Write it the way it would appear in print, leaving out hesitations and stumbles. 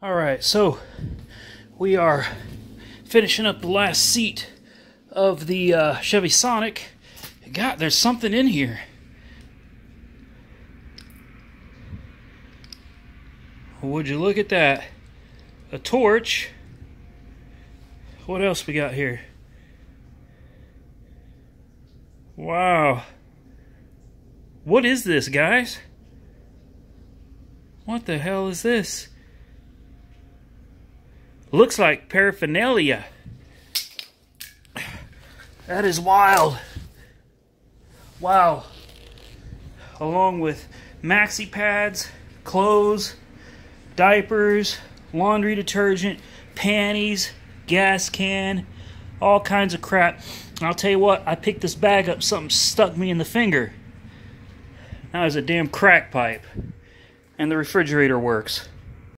Alright, so we are finishing up the last seat of the Chevy Sonic. God, there's something in here. Would you look at that? A torch. What else we got here? Wow. What is this, guys? What the hell is this? Looks like paraphernalia. That is wild. Wow. Along with maxi pads, clothes, diapers, laundry detergent, panties, gas can, all kinds of crap. And I'll tell you what, I picked this bag up, something stuck me in the finger. Now there's a damn crack pipe. And the refrigerator works.